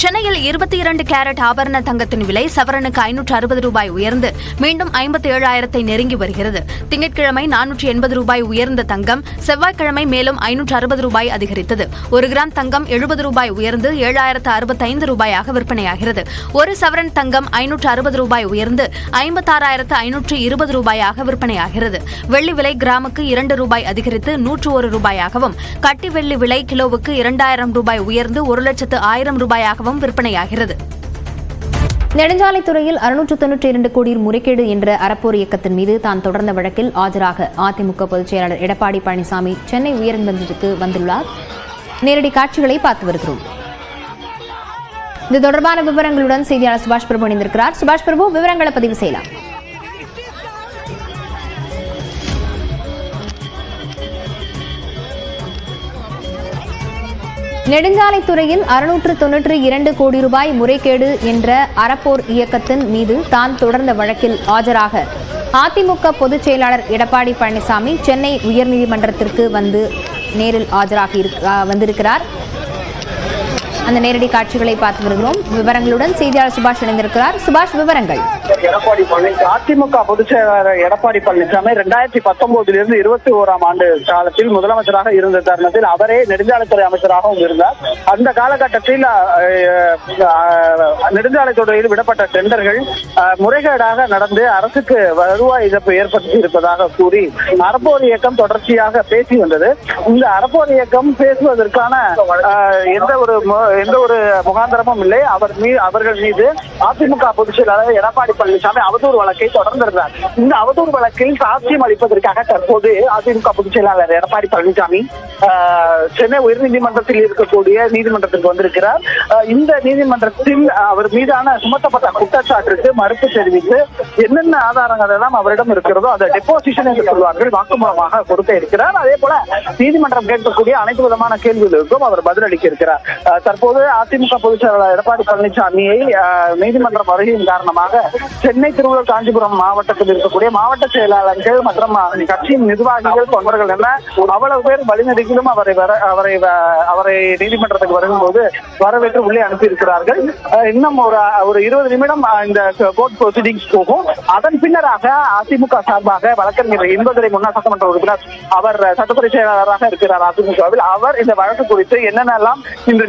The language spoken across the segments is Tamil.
சென்னையில் 22 கேரட் ஆபரண தங்கத்தின் விலை சவரனுக்கு 560 ரூபாய் உயர்ந்து மீண்டும் 57,000-ஐ நெருங்கி வருகிறது. திங்கட்கிழமை 480 ரூபாய் உயர்ந்த தங்கம் செவ்வாய்க்கிழமை மேலும் 560 ரூபாய் அதிகரித்தது. 1 கிராம் தங்கம் 70 ரூபாய் உயர்ந்து 7,065 ரூபாயாக விற்பனையாகிறது. ஒரு சவரன் தங்கம் 560 ரூபாய் உயர்ந்து 56,520 ரூபாயாக விற்பனையாகிறது. வெள்ளி விலை கிராமுக்கு 2 ரூபாய் அதிகரித்து 101 ரூபாயாகவும், கட்டி வெள்ளி விலை கிலோவுக்கு 2,000 ரூபாய் உயர்ந்து 1,00,000 ரூபாயாகவும் விற்பனையாகிறது. நெடுஞ்சாலைத்துறையில் 692 கோடியில் முறைகேடு என்ற அறப்போர் இயக்கத்தின் மீது தான் தொடர்ந்த வழக்கில் ஆஜராக அதிமுக பொதுச் செயலாளர் எடப்பாடி பழனிசாமி சென்னை உயர்நீதிமன்றத்துக்கு வந்துள்ளார். நேரடி காட்சிகளை பார்த்து வருகிறோம். இது தொடர்பான விவரங்களுடன் செய்தியாளர் சுபாஷ் பிரபு இணைந்திருக்கிறார். சுபாஷ் பிரபு, விவரங்களை பதிவு செய்யலாம். நெடுஞ்சாலைத்துறையில் 692 கோடி ரூபாய் முறைகேடு என்ற அறப்போர் இயக்கத்தின் மீது தான் தொடர்ந்த வழக்கில் ஆஜராக அதிமுக பொதுச் செயலாளர் எடப்பாடி பழனிசாமி சென்னை உயர்நீதிமன்றத்திற்கு நேரில் ஆஜராகி வந்திருக்கிறார். அந்த நேரடி காட்சிகளை பார்த்து வருகிறோம். விவரங்களுடன் செய்தியாளர் சுபாஷ் இணைந்திருக்கிறார். சுபாஷ், விவரங்கள். அதிமுக பொதுச் செயலாளர் எடப்பாடி பழனிசாமி 2019 21 ஆண்டு காலத்தில் முதலமைச்சராக இருந்த தருணத்தில் அவரே நெடுஞ்சாலைத்துறை அமைச்சராகவும் இருந்தார். அந்த காலகட்டத்தில் நெடுஞ்சாலைத்துறையில் விடப்பட்ட டெண்டர்கள் முறைகேடாக நடந்து அரசுக்கு வருவாய் இழப்பு ஏற்படுத்தி இருப்பதாக கூறி அறப்போர் இயக்கம் தொடர்ச்சியாக பேசி வந்தது. இந்த அறப்போர் இயக்கம் பேசுவதற்கான எந்த ஒரு முகாந்திரமும் இல்லை. அவர்கள் மீது அதிமுக பொதுச் செயலாளர் எடப்பாடி பழனிசாமி அவதூறு வழக்கை தொடர்ந்திருந்தார். இந்த அவதூறு வழக்கில் சாட்சியம் அளிப்பதற்காக தற்போது அதிமுக பொதுச் செயலாளர் எடப்பாடி பழனிசாமி சென்னை உயர்நீதிமன்றத்தில் இருக்கக்கூடிய நீதிமன்றத்திற்கு வந்திருக்கிறார். இந்த நீதிமன்றத்தில் அவர் மீதான சுமத்தப்பட்ட குற்றச்சாட்டுக்கு மறுப்பு தெரிவித்து என்னென்ன ஆதாரங்கள் எல்லாம் அவரிடம் இருக்கிறதோ அதை டெபோசிஷன் என்று சொல்வார்கள், வாக்குமூலமாக கொடுக்க இருக்கிறார். அதே போல நீதிமன்றம் கேட்கக்கூடிய அனைத்து விதமான கேள்விகளுக்கும் அவர் பதிலளிக்க இருக்கிறார். தற்போது அதிமுக பொதுச் செயலாளர் எடப்பாடி பழனிசாமியை நீதிமன்றம் வருகையின் காரணமாக சென்னை, திருவள்ளூர், காஞ்சிபுரம் மாவட்டத்தில் இருக்கக்கூடிய மாவட்ட செயலாளர்கள் மற்றும் கட்சியின் நிர்வாகிகள், தொண்டர்கள் என அவ்வளவு பேர் வழிநெடுகிலும் அவரை நீதிமன்றத்துக்கு வரும்போது வரவேற்று உள்ளே அனுப்பியிருக்கிறார்கள். இன்னும் ஒரு 20 நிமிடம் இந்த கோர்ட் ப்ரொசீடிங்ஸ் போகும். அதன் பின்னராக அதிமுக சார்பாக வழக்கறிஞர் என்பதை முன்னாள் சட்டமன்ற உறுப்பினர், அவர் சட்டத்துறை செயலாளராக இருக்கிறார் அதிமுகவில், அவர் இந்த வழக்கு குறித்து என்னென்னலாம் இந்த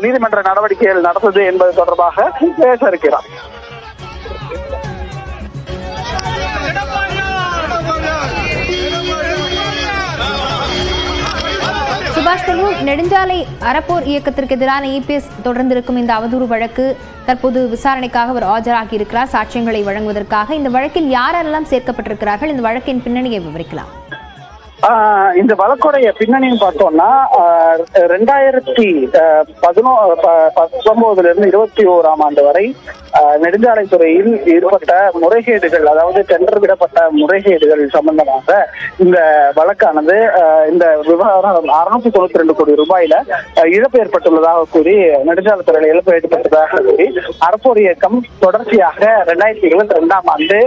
நீதிமன்ற நடவடிக்கைகள் நடந்தது என்பது தொடர்பாக பேச இருக்கிறார். சுபாஷ் பிரபு, நெடுஞ்சாலை அறப்போர் இயக்கத்திற்கு எதிரான இபிஎஸ் தொடர்ந்திருக்கும் இந்த அவதூறு வழக்கு தற்போது விசாரணைக்காக அவர் ஆஜராகி இருக்கிறார், சாட்சியங்களை வழங்குவதற்காக. இந்த வழக்கில் யாரெல்லாம் சேர்க்கப்பட்டிருக்கிறார்கள்? இந்த வழக்கின் பின்னணியை விவரிக்கலாம். இந்த வழக்குடைய பின்னணின்னு பார்த்தோம்னா 2019 21 ஆண்டு வரை நெடுஞ்சாலைத்துறையில் ஏற்பட்ட முறைகேடுகள், அதாவது டெண்டர் விடப்பட்ட முறைகேடுகள் சம்பந்தமாக இந்த வழக்கானது இந்த விவகாரம் 692 கோடி ரூபாயில இழப்பு ஏற்பட்டுள்ளதாக கூறி நெடுஞ்சாலைத்துறையில் இழப்பு ஏற்பட்டதாக கூறி அறப்போர் இயக்கம் தொடர்ச்சியாக 2022 ஆண்டு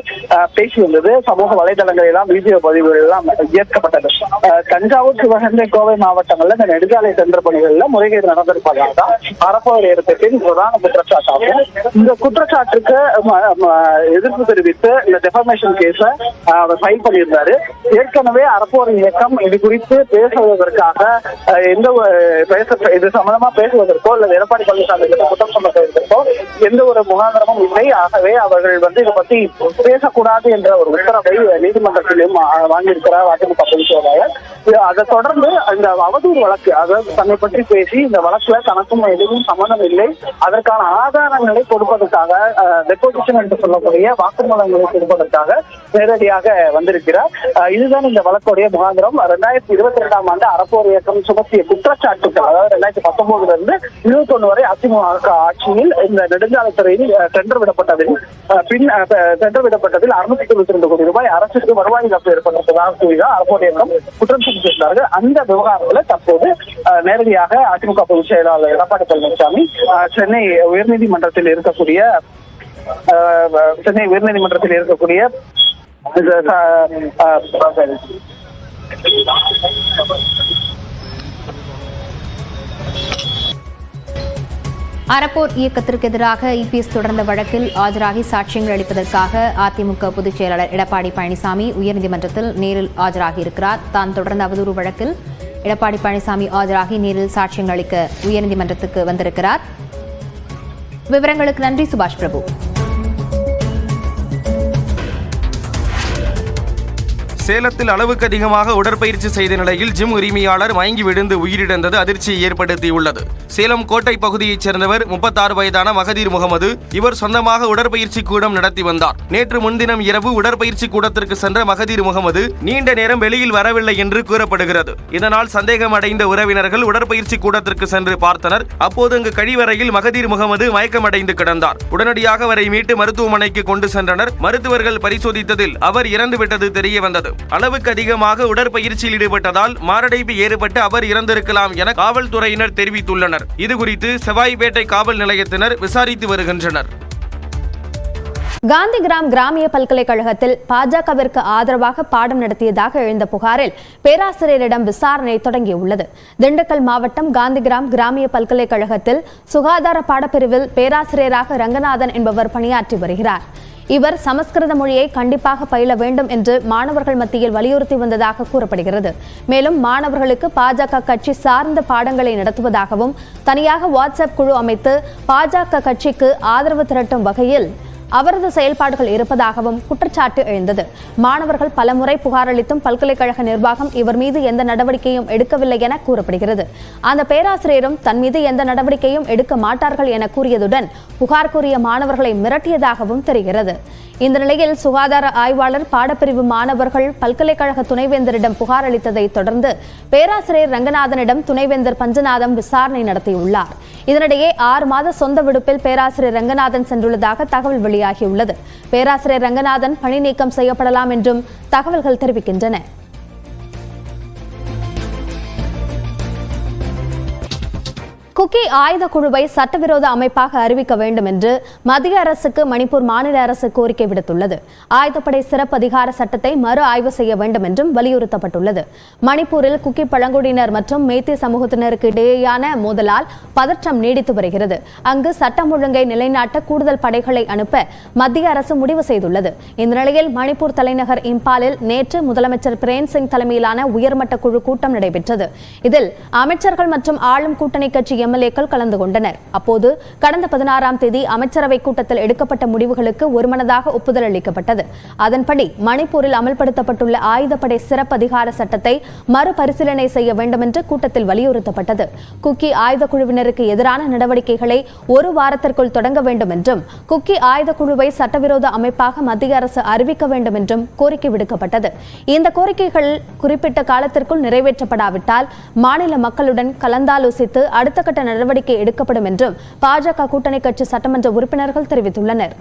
பேசி வந்தது. சமூக வலைதளங்கள் எல்லாம், வீடியோ பதிவுகள் எல்லாம் ஏற்கப்பட்டது. தஞ்சாவூர், சிவகங்கை, கோவை மாவட்டங்கள்ல இந்த நெடுஞ்சாலை டெண்டர் பணிகள்ல முறைகேடு நடந்திருப்பதாக தான் அறப்போர் இயக்கத்தின் பிரதான குற்றச்சாட்டாகும். இந்த குற்றச்சாட்டுக்கு எதிர்ப்பு தெரிவித்து இந்த டெஃபர்மேஷன் கேஸ அவர் ஃபைல் பண்ணியிருந்தாரு. ஏற்கனவே அறப்போர் இயக்கம் இது குறித்து பேசுவதற்காக இது சம்பந்தமா பேசுவதற்கோ அல்லது எடப்பாடி பழனிசாமி குற்றம் சுமத்துவதற்கோ எந்த ஒரு முகாந்திரமும் இல்லை. ஆகவே அவர்கள் இதை பத்தி பேசக்கூடாது என்ற ஒரு உத்தரவை நீதிமன்றத்திலும் வாங்கியிருக்கிறார் அதிமுக பொதுச் செயலாளர். அதை தொடர்ந்து இந்த அவதூறு வழக்கு, அதாவது தன்னை பற்றி பேசி இந்த வழக்குல தனக்கும் எதுவும் சம்மந்தம் இல்லை, அதற்கான ஆதாரங்களை கொடுப்பதற்காக, டெபோசிஷன் என்று சொல்லக்கூடிய வாக்குமூலங்களை கொடுப்பதற்காக நேரடியாக வந்திருக்கிறார். இதுதான் இந்த வழக்குடைய முகாந்திரம். 2022 ஆண்டு அறப்போர் இயக்கம் சுமத்திய குற்றச்சாட்டுகள், அதாவது 2019 21 வரை அதிமுக ஆட்சியில் இந்த நெடுஞ்சாலைத்துறையில் டெண்டர் விடப்பட்டதில் 692 கோடி ரூபாய் அரசுக்கு வருவாய் இழப்பு ஏற்பட்டதாக கூறினார் அறப்போர் இயக்கம் குற்றம் சுமத்தியிருந்தார்கள். அந்த விவகாரத்தில் தற்போது நேரடியாக அதிமுக பொதுச் செயலாளர் எடப்பாடி பழனிசாமி சென்னை உயர்நீதிமன்றத்தில் இருக்கக்கூடிய அறப்போர் இயக்கத்திற்கு எதிராக இபிஎஸ் தொடர்ந்த வழக்கில் ஆஜராகி சாட்சியங்கள் அளிப்பதற்காக அதிமுக பொதுச் செயலாளர் எடப்பாடி பழனிசாமி உயர்நீதிமன்றத்தில் நேரில் ஆஜராகியிருக்கிறார். தான் தொடர்ந்த அவதூறு வழக்கில் எடப்பாடி பழனிசாமி ஆஜராகி நேரில் சாட்சியங்கள் அளிக்க உயர்நீதிமன்றத்துக்கு வந்திருக்கிறார். விவரங்களுக்கு நன்றி சுபாஷ் பிரபு. சேலத்தில் அளவுக்கு அதிகமாக உடற்பயிற்சி செய்த நிலையில் ஜிம் உரிமையாளர் மயங்கி விழுந்து உயிரிழந்தது அதிர்ச்சியை ஏற்படுத்தியுள்ளது. சேலம் கோட்டை பகுதியைச் சேர்ந்தவர் 36 வயதான மகதீர் முகமது. இவர் சொந்தமாக உடற்பயிற்சி கூடம் நடத்தி வந்தார். நேற்று முன்தினம் இரவு உடற்பயிற்சி கூடத்திற்கு சென்ற மகதீர் முகமது நீண்ட நேரம் வெளியில் வரவில்லை என்று கூறப்படுகிறது. இதனால் சந்தேகம் அடைந்த உறவினர்கள் உடற்பயிற்சி கூடத்திற்கு சென்று பார்த்தனர். அப்போது அங்கு கழிவறையில் மகதீர் முகமது மயக்கமடைந்து கிடந்தார். உடனடியாக அவரை மீட்டு மருத்துவமனைக்கு கொண்டு சென்றனர். மருத்துவர்கள் பரிசோதித்ததில் அவர் இறந்துவிட்டது தெரிய வந்தது. அளவுக்கு அதிகமாக உடற்பயிற்சியில் ஈடுபட்டதால் மாரடைப்பு ஏற்பட்டு அவர் இறந்திருக்கலாம் என காவல்துறையினர் தெரிவித்துள்ளனர். இதுகுறித்து செவ்வாய்பேட்டை காவல் நிலையத்தினர் விசாரித்து வருகின்றனர். காந்திகிராம் கிராமிய பல்கலைக்கழகத்தில் பாஜகவிற்கு ஆதரவாக பாடம் நடத்தியதாக எழுந்த புகாரில் பேராசிரியரிடம் விசாரணை தொடங்கியுள்ளது. திண்டுக்கல் மாவட்டம் காந்திகிராம் கிராமிய பல்கலைக்கழகத்தில் சுகாதார பாடப்பிரிவில் பேராசிரியராக ரங்கநாதன் என்பவர் பணியாற்றி வருகிறார். இவர் சமஸ்கிருத மொழியை கண்டிப்பாக பயில வேண்டும் என்று மாணவர்கள் மத்தியில் வலியுறுத்தி வந்ததாக கூறப்படுகிறது. மேலும் மாணவர்களுக்கு பாஜக கட்சி சார்ந்த பாடங்களை நடத்துவதாகவும் தனியாக வாட்ஸ்அப் குழு அமைத்து பாஜக கட்சிக்கு ஆதரவு திரட்டும் வகையில் அவரது செயல்பாடுகள் இருப்பதாகவும் குற்றச்சாட்டு எழுந்தது. மாணவர்கள் பலமுறை புகார் அளித்தும் பல்கலைக்கழக நிர்வாகம் இவர் மீது எந்த நடவடிக்கையும் எடுக்கவில்லை என கூறப்படுகிறது. அந்த பேராசிரியரும் தன் மீது எந்த நடவடிக்கையும் எடுக்க மாட்டார்கள் என கூறியதுடன் புகார் கூறிய மாணவர்களை மிரட்டியதாகவும் தெரிகிறது. இந்த நிலையில் சுகாதார ஆய்வாளர் பாடப்பிரிவு மாணவர்கள் பல்கலைக்கழக துணைவேந்தரிடம் புகார் அளித்ததை தொடர்ந்து பேராசிரியர் ரங்கநாதனிடம் துணைவேந்தர் பஞ்சநாதம் விசாரணை நடத்தியுள்ளார். இதனிடையே 6 மாத சொந்த விடுப்பில் பேராசிரியர் ரங்கநாதன் சென்றுள்ளதாக தகவல் வெளியாகியுள்ளது. பேராசிரியர் ரங்கநாதன் பணி நீக்கம் செய்யப்படலாம் என்றும் தகவல்கள் தெரிவிக்கின்றன. குக்கி ஆயுத குழுவை சட்டவிரோத அமைப்பாக அறிவிக்க வேண்டும் என்று மத்திய அரசுக்கு மணிப்பூர் மாநில அரசு கோரிக்கை விடுத்துள்ளது. ஆயுதப்படை சிறப்பு அதிகார சட்டத்தை மறு ஆய்வு செய்ய வேண்டும் என்றும் வலியுறுத்தப்பட்டுள்ளது. மணிப்பூரில் குக்கி பழங்குடியினர் மற்றும் மேத்தி சமூகத்தினருக்கு இடையேயான மோதலால் பதற்றம் நீடித்து வருகிறது. அங்கு சட்டம் ஒழுங்கை நிலைநாட்ட கூடுதல் படைகளை அனுப்ப மத்திய அரசு முடிவு செய்துள்ளது. இந்த நிலையில் மணிப்பூர் தலைநகர் இம்பாலில் நேற்று முதலமைச்சர் பிரேம் சிங் தலைமையிலான உயர்மட்ட குழு கூட்டம் நடைபெற்றது. இதில் அமைச்சர்கள் மற்றும் ஆளும் கூட்டணி கட்சி எம்எல்ஏக்கள் கலந்து கொண்டனர். அப்போது கடந்த 16ஆம் தேதி அமைச்சரவை கூட்டத்தில் எடுக்கப்பட்ட முடிவுகளுக்கு ஒருமனதாக ஒப்புதல் அளிக்கப்பட்டது. அதன்படி மணிப்பூரில் அமல்படுத்தப்பட்டுள்ள ஆயுதப்படை சிறப்பு அதிகார சட்டத்தை மறுபரிசீலனை செய்ய வேண்டும் என்று கூட்டத்தில் வலியுறுத்தப்பட்டது. குக்கி ஆயுத குழுவினருக்கு எதிரான நடவடிக்கைகளை 1 வாரத்திற்குள் தொடங்க வேண்டும் என்றும் குக்கி ஆயுத குழுவை சட்டவிரோத அமைப்பாக மத்திய அரசு அறிவிக்க வேண்டும் என்றும் கோரிக்கை விடுக்கப்பட்டது. இந்த கோரிக்கைகள் குறிப்பிட்ட காலத்திற்குள் நிறைவேற்றப்படாவிட்டால் மாநில மக்களுடன் கலந்தாலோசித்து அடுத்த கட்ட நடவடிக்கை எடுக்கப்படும் என்றும் பாஜக கூட்டணி கட்சி சட்டமன்ற உறுப்பினர்கள் தெரிவித்துள்ளனர்.